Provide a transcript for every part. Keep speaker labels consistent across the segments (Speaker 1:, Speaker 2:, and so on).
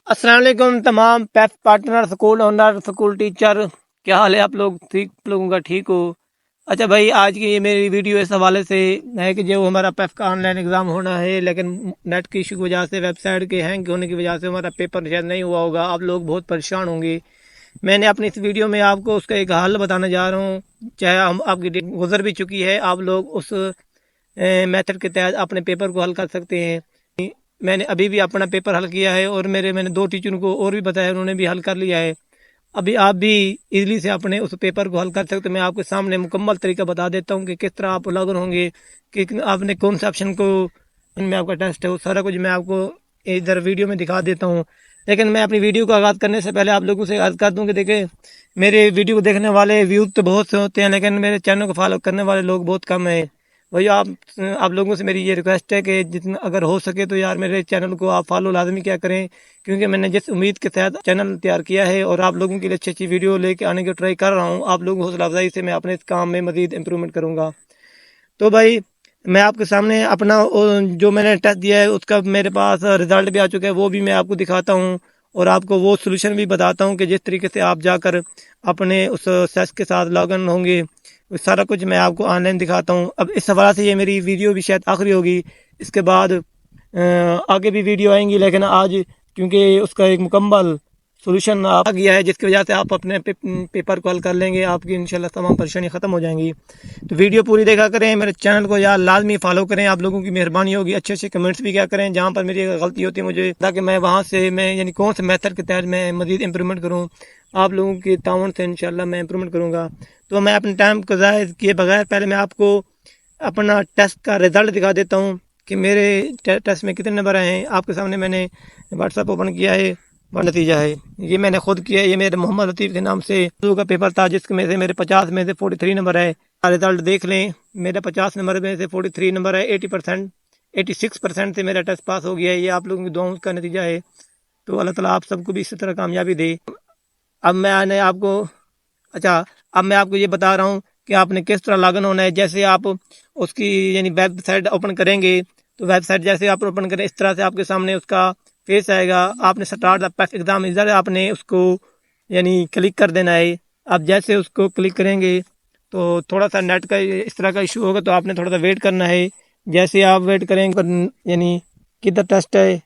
Speaker 1: अस्सलाम वालेकुम तमाम PAF partner, school owner, school teacher, क्या हाल है आप लोग? ठीक लोगों का ठीक हो? अच्छा भाई, आज की ये मेरी वीडियो इस हवाले से है कि जो हमारा पैफ का ऑनलाइन एग्ज़ाम होना है, लेकिन नेट की इशू की वजह से, वेबसाइट के हैंग होने की वजह से हमारा पेपर शायद नहीं हुआ होगा। आप लोग बहुत परेशान होंगे। मैंने अपनी इस वीडियो में आपको उसका एक हल बताने जा रहा हूँ। चाहे हम आपकी डेट गुजर भी चुकी है, आप लोग उस मेथड के तहत अपने पेपर को हल कर सकते हैं। मैंने अभी भी अपना पेपर हल किया है और मैंने दो टीचरों को और भी बताया, उन्होंने भी हल कर लिया है। अभी आप भी इजीली से अपने उस पेपर को हल कर सकते हो। मैं आपके सामने मुकम्मल तरीका बता देता हूँ कि किस तरह आप लॉग इन होंगे, कि आपने कौन सा ऑप्शन को में आपका टेस्ट है, वो सारा कुछ मैं आपको इधर वीडियो में दिखा देता हूँ। लेकिन मैं अपनी वीडियो को आगाज़ करने से पहले आप लोगों से अर्ज़ कर दूँ कि देखें, मेरे वीडियो को देखने वाले व्यूज़ तो बहुत से होते हैं, लेकिन मेरे चैनल को फॉलो करने वाले लोग बहुत कम हैं। वही आप लोगों से मेरी ये रिक्वेस्ट है कि जितना अगर हो सके तो यार मेरे चैनल को आप फॉलो लाजमी क्या करें, क्योंकि मैंने जिस उम्मीद के तहत चैनल तैयार किया है और आप लोगों के लिए अच्छी अच्छी वीडियो लेके आने की ट्राई कर रहा हूँ, आप लोगों की हौसला अफजाई से मैं अपने इस काम में मज़ीद इम्प्रूवमेंट करूँगा। तो भाई, मैं आपके सामने अपना जो मैंने टेस्ट दिया है उसका मेरे पास रिज़ल्ट भी आ चुका है, वो भी मैं आपको दिखाता हूँ और आपको वो सोल्यूशन भी बताता हूँ कि जिस तरीके से आप जाकर अपने उस सेस के साथ लॉग इन होंगे, वो सारा कुछ मैं आपको ऑनलाइन दिखाता हूँ। अब इस हवाले से ये मेरी वीडियो भी शायद आखिरी होगी, इसके बाद आगे भी वीडियो आएंगी, लेकिन आज क्योंकि उसका एक मुकम्मल सोल्यूशन आ गया है, जिसकी वजह से आप अपने पेपर को हल कर लेंगे, आपकी इंशाल्लाह तमाम परेशानी ख़त्म हो जाएंगी। तो वीडियो पूरी देखा करें, मेरे चैनल को यार लाजमी फॉलो करें, आप लोगों की मेहरबानी होगी। अच्छे अच्छे कमेंट्स भी क्या करें जहाँ पर मेरी गलती होती है मुझे, ताकि मैं वहाँ से मैं यानी कौन से मेथड के तहत मैं मज़ीद इम्प्रूवमेंट करूँ। आप लोगों के ताउन से इंशाल्लाह मैं इम्प्रूवमेंट करूँगा। तो मैं अपने टाइम को ज़ाया किए बगैर पहले मैं आपको अपना टेस्ट का रिज़ल्ट दिखा देता हूँ कि मेरे टेस्ट में कितने नंबर आए हैं। आपके सामने मैंने व्हाट्सएप ओपन किया है, वह नतीजा है, ये मैंने खुद किया है। ये मेरे मोहम्मद लतीफ़ के नाम से उर्दू का पेपर था, जिसके में से मेरे 50 में से 43 नंबर है। रिजल्ट देख लें, मेरा 50 नंबर में से 43 नंबर है। 80% 86% से मेरा टेस्ट पास हो गया है। ये आप लोगों की दुआओं का नतीजा है। तो अल्लाह ताला आप सबको भी इसी तरह कामयाबी दे। अब मैंने आपको अच्छा अब मैं आपको ये बता रहा हूँ कि आपने किस तरह लॉगिन होना है। जैसे आप उसकी यानी वेबसाइट ओपन करेंगे, तो वेबसाइट जैसे आप ओपन करें, इस तरह से आपके सामने उसका फेस आएगा। आपने स्टार्ट द पैफ एग्ज़ाम, इधर आपने उसको यानी क्लिक कर देना है। आप जैसे उसको क्लिक करेंगे तो थोड़ा सा नेट का इस तरह का इशू होगा, तो आपने थोड़ा सा वेट करना है। जैसे आप वेट करेंगे यानी किधर टेस्ट है,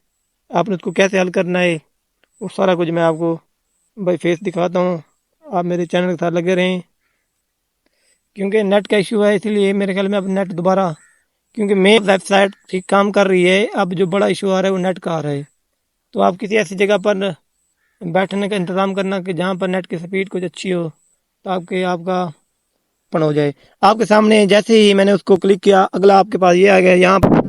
Speaker 1: आपने उसको कैसे हल करना है, वो सारा कुछ मैं आपको भाई फेस दिखाता हूँ। आप मेरे चैनल के साथ लगे रहें, क्योंकि नेट का इशू है, इसलिए मेरे ख्याल में अब नेट दोबारा, क्योंकि मेन वेबसाइट ठीक काम कर रही है, अब जो बड़ा इशू आ रहा है वो नेट का आ रहा है। तो आप किसी ऐसी जगह पर बैठने का इंतज़ाम करना कि जहाँ पर नेट की स्पीड कुछ अच्छी हो, ताकि आपका ओपन हो जाए। आपके सामने जैसे ही मैंने उसको क्लिक किया, अगला आपके पास ये आ गया। यहाँ पर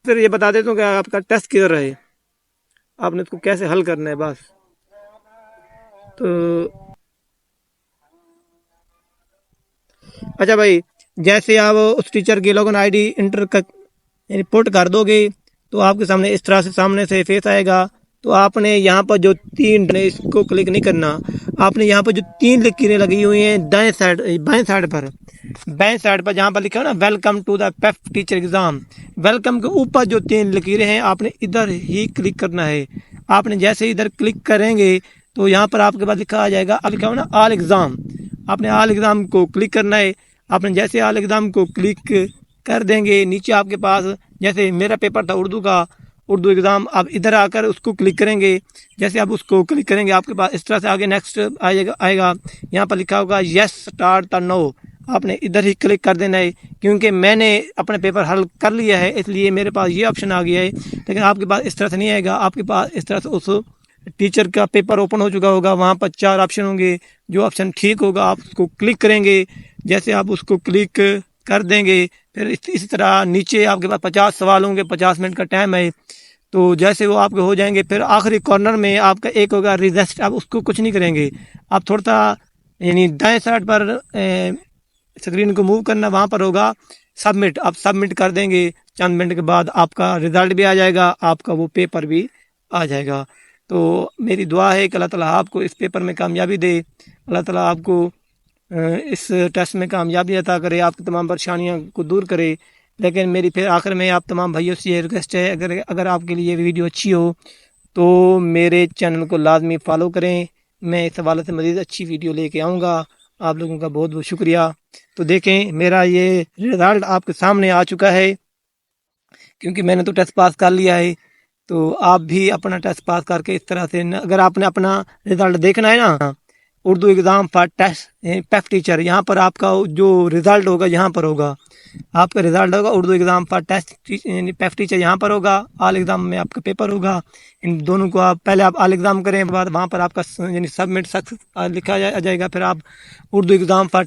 Speaker 1: फिर ये बता देता हूँ कि आपका टेस्ट किधर है, आपने उसको कैसे हल करना है बस। तो अच्छा भाई, जैसे आप उस टीचर की लॉगिन आईडी इंटर कर यानी पुट कर दोगे, तो आपके सामने इस तरह से सामने से फेस आएगा। तो आपने यहाँ पर जो तीन, इसको क्लिक नहीं करना, आपने यहाँ पर जो तीन लकीरें लगी हुई हैं दाएं साइड बाएं साइड पर जहाँ पर लिखा है ना वेलकम टू द पैफ टीचर एग्ज़ाम, वेलकम के ऊपर जो तीन लकीरें हैं आपने इधर ही क्लिक करना है। आपने जैसे इधर क्लिक करेंगे तो यहाँ पर आपके पास लिखा आ जाएगा, अब लिखा हो ना ऑल एग्ज़ाम, आपने ऑल एग्ज़ाम को क्लिक करना है। आपने जैसे ऑल एग्ज़ाम को क्लिक कर देंगे, नीचे आपके पास जैसे मेरा पेपर था उर्दू का, उर्दू एग्ज़ाम, आप इधर आकर उसको क्लिक करेंगे। जैसे आप उसको क्लिक करेंगे, आपके पास इस तरह से आगे नेक्स्ट आएगा। यहाँ पर लिखा होगा यस स्टार्ट द नो, आपने इधर ही क्लिक कर देना है। क्योंकि मैंने अपने पेपर हल कर लिया है, इसलिए मेरे पास ये ऑप्शन आ गया है। लेकिन आपके पास इस तरह से नहीं आएगा, आपके पास इस तरह से उस टीचर का पेपर ओपन हो चुका होगा, वहाँ पर 4 ऑप्शन होंगे। जो ऑप्शन ठीक होगा आप उसको क्लिक करेंगे। जैसे आप उसको क्लिक कर देंगे, फिर इसी तरह नीचे आपके पास 50 सवाल होंगे, 50 मिनट का टाइम है। तो जैसे वो आपके हो जाएंगे, फिर आखिरी कॉर्नर में आपका एक होगा रिजेस्ट, आप उसको कुछ नहीं करेंगे, आप थोड़ा सा यानी दाएं साइड पर स्क्रीन को मूव करना, वहाँ पर होगा सबमिट, आप सबमिट कर देंगे। चंद मिनट के बाद आपका रिज़ल्ट भी आ जाएगा, आपका वो पेपर भी आ जाएगा। तो मेरी दुआ है कि अल्लाह ताला आपको इस पेपर में कामयाबी दे, अल्लाह ताला आपको इस टेस्ट में कामयाबी अता करे, आपकी तमाम परेशानियों को दूर करे। لیکن میری پھر آخر میں آپ تمام بھائیوں سے یہ ریکویسٹ ہے، اگر آپ کے لیے یہ ویڈیو اچھی ہو تو میرے چینل کو لازمی فالو کریں. میں اس حوالے سے مزید اچھی ویڈیو لے کے آؤں گا. آپ لوگوں کا بہت بہت شکریہ. تو دیکھیں میرا یہ رزلٹ آپ کے سامنے آ چکا ہے، کیونکہ میں نے تو ٹیسٹ پاس کر لیا ہے. تو آپ بھی اپنا ٹیسٹ پاس کر کے اس طرح سے اگر آپ نے اپنا رزلٹ دیکھنا ہے نا، اردو ایگزام فار ٹیسٹ پیف ٹیچر، یہاں پر آپ کا جو رزلٹ ہوگا یہاں پر ہوگا. آپ کا رزلٹ ہوگا اردو ایگزام فار ٹیسٹ پیف ٹیچر، یہاں پر ہوگا. آل ایگزام میں آپ کا پیپر ہوگا. ان دونوں کو آپ پہلے آپ آل ایگزام کریں، بعد وہاں پر آپ کا یعنی سبمٹ سکسیس لکھا جائے گا. پھر آپ اردو ایگزام فار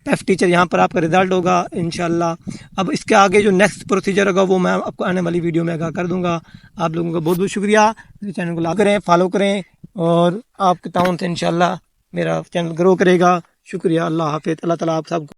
Speaker 1: پیف ٹیچر، یہاں پر آپ کا رزلٹ ہوگا انشاءاللہ. اب اس کے آگے جو نیکسٹ پروسیجر ہوگا وہ میں آپ کو آنے والی ویڈیو میں آگاہ کر دوں گا. آپ لوگوں کا بہت بہت شکریہ. میرے چینل کو لائک کریں، فالو کریں، اور آپ کے تعاون سے انشاءاللہ میرا چینل گرو کرے گا. شکریہ. اللہ حافظ. اللہ تعالیٰ آپ سب کو